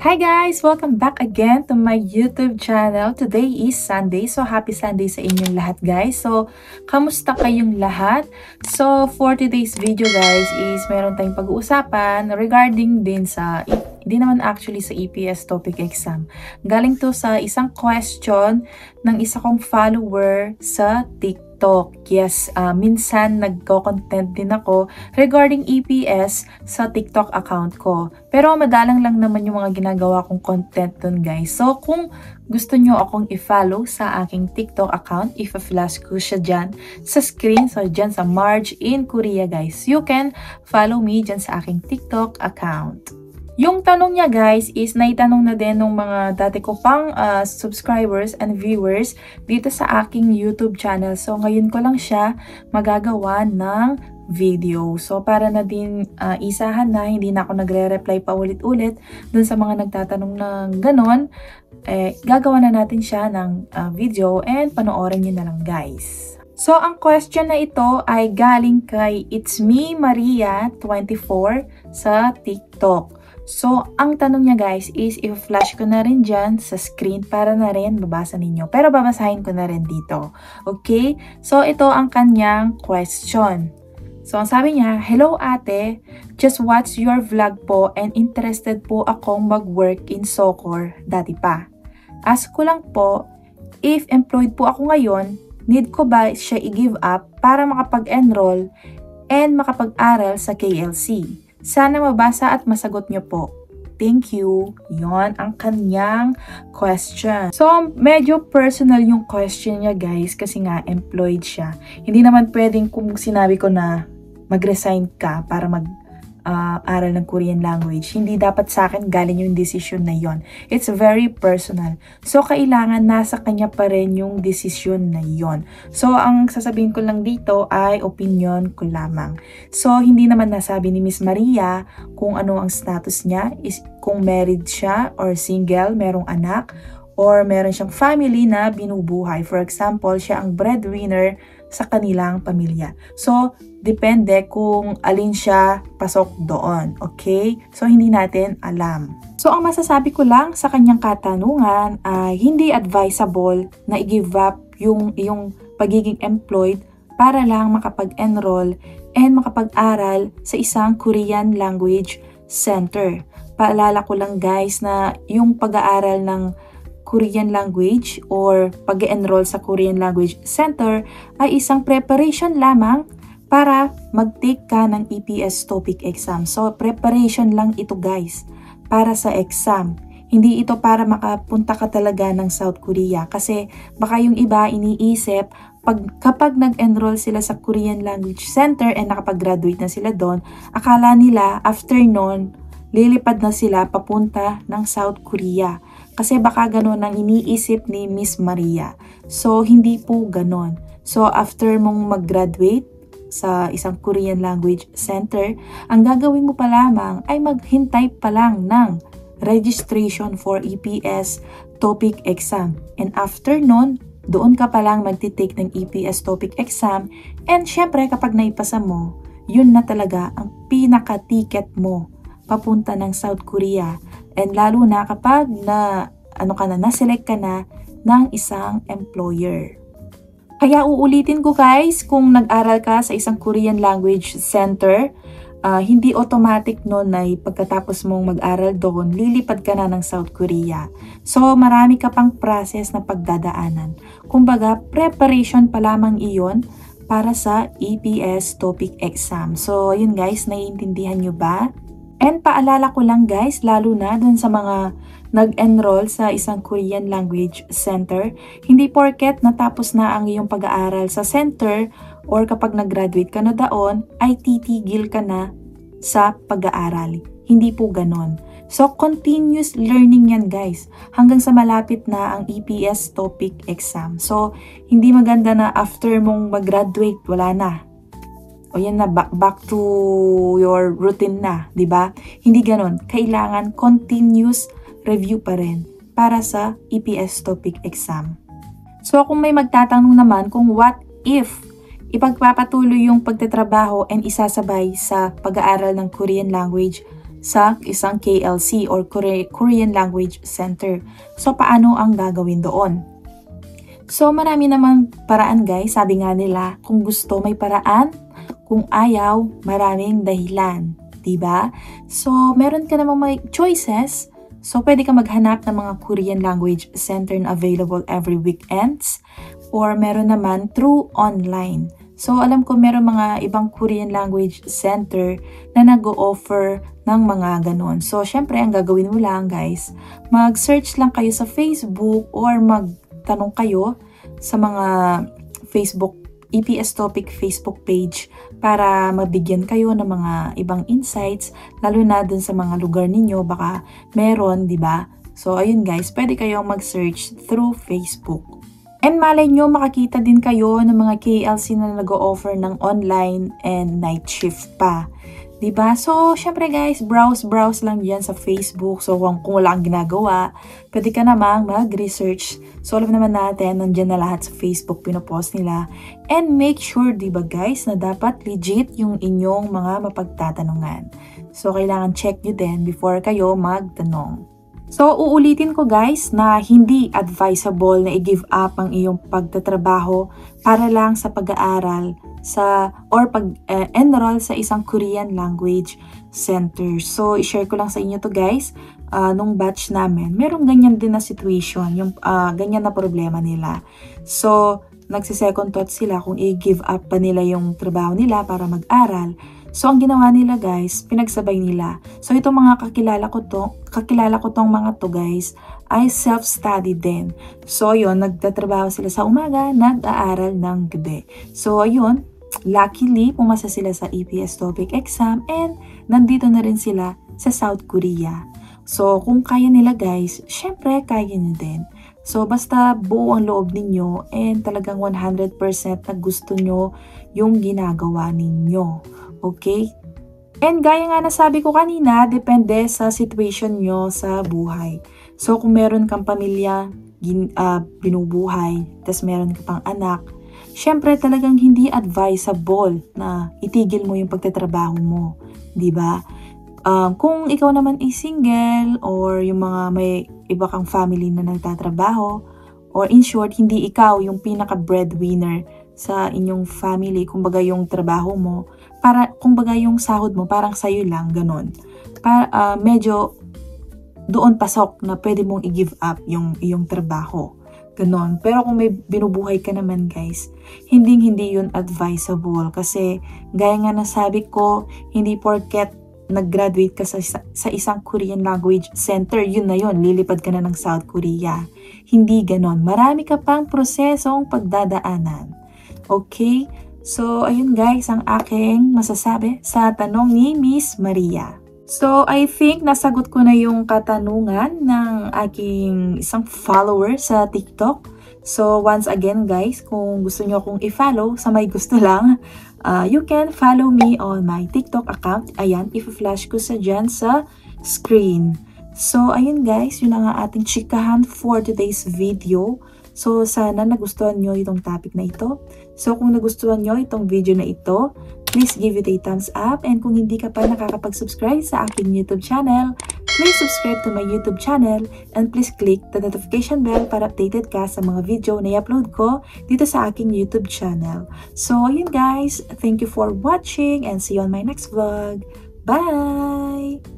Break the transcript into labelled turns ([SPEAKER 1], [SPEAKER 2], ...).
[SPEAKER 1] Hi guys! Welcome back again to my YouTube channel. Today is Sunday. So, happy Sunday sa inyong lahat guys. So, kamusta kayong lahat? So, for today's video guys is meron tayong pag-uusapan regarding din sa, hindi naman actually sa EPS topic exam. Galing to sa isang question ng isa kong follower sa TikTok. Yes, minsan nagko-content din ako regarding EPS sa TikTok account ko. Pero madalang lang naman yung mga ginagawa kong content dun guys. So kung gusto nyo akong i-follow sa aking TikTok account, i-flash ko siya dyan sa screen. So dyan sa Marge in Korea guys. You can follow me dyan sa aking TikTok account. Yung tanong niya guys is naitanong na din ng mga dati ko pang subscribers and viewers dito sa aking YouTube channel. So ngayon ko lang siya magagawa ng video. So para na din isahan na hindi na ako nagre-reply pa ulit-ulit dun sa mga nagtatanong ng ganon, gagawa na natin siya ng video and panoorin nyo na lang guys. So, ang question na ito ay galing kay It's Me Maria 24 sa TikTok. So, ang tanong niya guys is i-flash ko na rin dyan sa screen para na rin babasa ninyo. Pero babasahin ko na rin dito. Okay? So, ito ang kanyang question. So, ang sabi niya, "Hello ate, just watch your vlog po and interested po akong mag-work in Socor dati pa. Ask ko lang po, if employed po ako ngayon, need ko ba siya i-give up para makapag-enroll and makapag-aral sa KLC? Sana mabasa at masagot nyo po. Thank you." Yon ang kanyang question. So, medyo personal yung question niya guys kasi nga employed siya. Hindi naman pwedeng kung sinabi ko na mag-resign ka para mag-aral ng Korean language. Hindi dapat sa akin galing yung decision na yon. It's very personal. So, kailangan nasa kanya pa rin yung decision na yon. So, ang sasabihin ko lang dito ay opinion ko lamang. So, hindi naman nasabi ni Miss Maria kung ano ang status niya, is kung married siya or single, merong anak, or meron siyang family na binubuhay. For example, siya ang breadwinner sa kanilang pamilya. So, depende kung alin siya pasok doon. Okay? So, hindi natin alam. So, ang masasabi ko lang sa kanyang katanungan ay hindi advisable na i-give up yung pagiging employed para lang makapag-enroll and makapag-aral sa isang Korean language center. Paalala ko lang guys na yung pag-aaral ng Korean language or pag-enroll sa Korean language center ay isang preparation lamang para mag-take ka ng EPS TOPIK exam. So, preparation lang ito guys para sa exam. Hindi ito para makapunta ka talaga ng South Korea kasi baka yung iba iniisip kapag nag-enroll sila sa Korean language center and nakapag-graduate na sila doon, akala nila after nun lilipad na sila papunta ng South Korea. Kasi baka ganon ang iniisip ni Miss Maria. So, hindi po ganon. So, after mong mag-graduate sa isang Korean language center, ang gagawin mo pa lamang ay maghintay pa lang ng registration for EPS TOPIK exam. And after nun, doon ka pa lang magtitake ng EPS TOPIK exam. And syempre, kapag naipasa mo, yun na talaga ang pinaka-ticket mo papunta ng South Korea. And lalo na kapag na-select ka na ng isang employer. Kaya uulitin ko guys, kung nag-aral ka sa isang Korean language center, hindi automatic nun ay pagkatapos mong mag-aral doon, lilipad ka na ng South Korea. So marami ka pang process na pagdadaanan. Kumbaga, preparation pa lamang iyon para sa EPS TOPIK exam. So yun guys, naiintindihan nyo ba? And paalala ko lang guys, lalo na dun sa mga nag-enroll sa isang Korean language center, hindi porket natapos na ang iyong pag-aaral sa center or kapag nag-graduate ka na doon, ay titigil ka na sa pag-aaral. Hindi po ganon. So, continuous learning yan guys, hanggang sa malapit na ang EPS TOPIK exam. So, hindi maganda na after mong mag-graduate, wala na. O yan na, back to your routine na, di ba? Hindi ganon. Kailangan continuous review pa rin para sa EPS TOPIK exam. So, kung may magtatanong naman kung what if ipagpapatuloy yung pagtatrabaho and isasabay sa pag-aaral ng Korean language sa isang KLC or Korean Language Center. So, paano ang gagawin doon? So, marami namang paraan guys. Sabi nga nila, kung gusto may paraan, kung ayaw, maraming dahilan. Diba? So, meron ka namang may choices. So, pwede ka maghanap ng mga Korean Language Center na available every weekends. Or meron naman through online. So, alam ko meron mga ibang Korean Language Center na nag-o-offer ng mga ganon. So, syempre, ang gagawin mo lang guys, mag-search lang kayo sa Facebook or magtanong kayo sa mga Facebook, EPS Topic Facebook page para mabigyan kayo ng mga ibang insights, lalo na dun sa mga lugar ninyo, baka meron, di ba? So, ayun guys, pwede kayong mag-search through Facebook. And malay nyo, makakita din kayo ng mga KLC na nag-o-offer ng online and night shift pa. Diba? So, syempre guys, browse lang yan sa Facebook. So, kung wala kang ginagawa, pwede ka namang mag-research. So, alam naman natin, nandyan na lahat sa Facebook, pinopost nila. And make sure, diba guys, na dapat legit yung inyong mga mapagtatanungan. So, kailangan check nyo din before kayo magtanong. So, uulitin ko guys na hindi advisable na i-give up ang iyong pagtatrabaho para lang sa pag-aaral or pag-enroll sa isang Korean Language Center. So, i-share ko lang sa inyo to guys. Nung batch namin, merong ganyan din na situation, yung ganyan na problema nila. So, nagsisecond thought sila kung i-give up pa nila yung trabaho nila para mag-aral. So, ang ginawa nila guys, pinagsabay nila. So, itong mga kakilala ko tong mga to guys, ay self-study din. So, yun, nagtatrabaho sila sa umaga, nag-aaral ng gabi. So, ayun, luckily, pumasa sila sa EPS TOPIK exam and nandito na rin sila sa South Korea. So, kung kaya nila guys, syempre, kaya nyo din. So, basta buo ang loob ninyo and talagang 100% na gusto nyo yung ginagawa ninyo. Okay? And gaya nga nasabi ko kanina, depende sa situation nyo sa buhay. So, kung meron kang pamilya, binubuhay, tas meron ka pang anak, syempre talagang hindi advisable na itigil mo yung pagtatrabaho mo. Diba? Kung ikaw naman ay single or yung mga may iba kang family na nagtatrabaho, or in short, hindi ikaw yung pinaka-breadwinner sa inyong family, kumbaga yung trabaho mo, kumbaga yung sahod mo, parang sa'yo lang, ganun. Medyo doon pasok na pwede mong i-give up yung iyong trabaho. Ganon. Pero kung may binubuhay ka naman guys, hindi yun advisable. Kasi gaya nga nasabi ko, hindi porket nag-graduate ka sa isang Korean Language Center, yun na yun, lilipad ka na ng South Korea. Hindi ganon. Marami ka pang prosesong pagdadaanan. Okay? So, ayun guys, ang aking masasabi sa tanong ni Miss Maria. So, I think nasagot ko na yung katanungan ng aking isang follower sa TikTok. So, once again guys, kung gusto nyo akong i-follow sa may gusto lang, you can follow me on my TikTok account. Ayan, i-flash ko dyan sa screen. So, ayun guys, yun ang ating chikahan for today's video. So, sana nagustuhan nyo itong topic na ito. So, kung nagustuhan nyo itong video na ito, please give it a thumbs up. And kung hindi ka pa nakakapag-subscribe sa aking YouTube channel, please subscribe to my YouTube channel. And please click the notification bell para updated ka sa mga video na i-upload ko dito sa aking YouTube channel. So, ayun guys, thank you for watching and see you on my next vlog. Bye!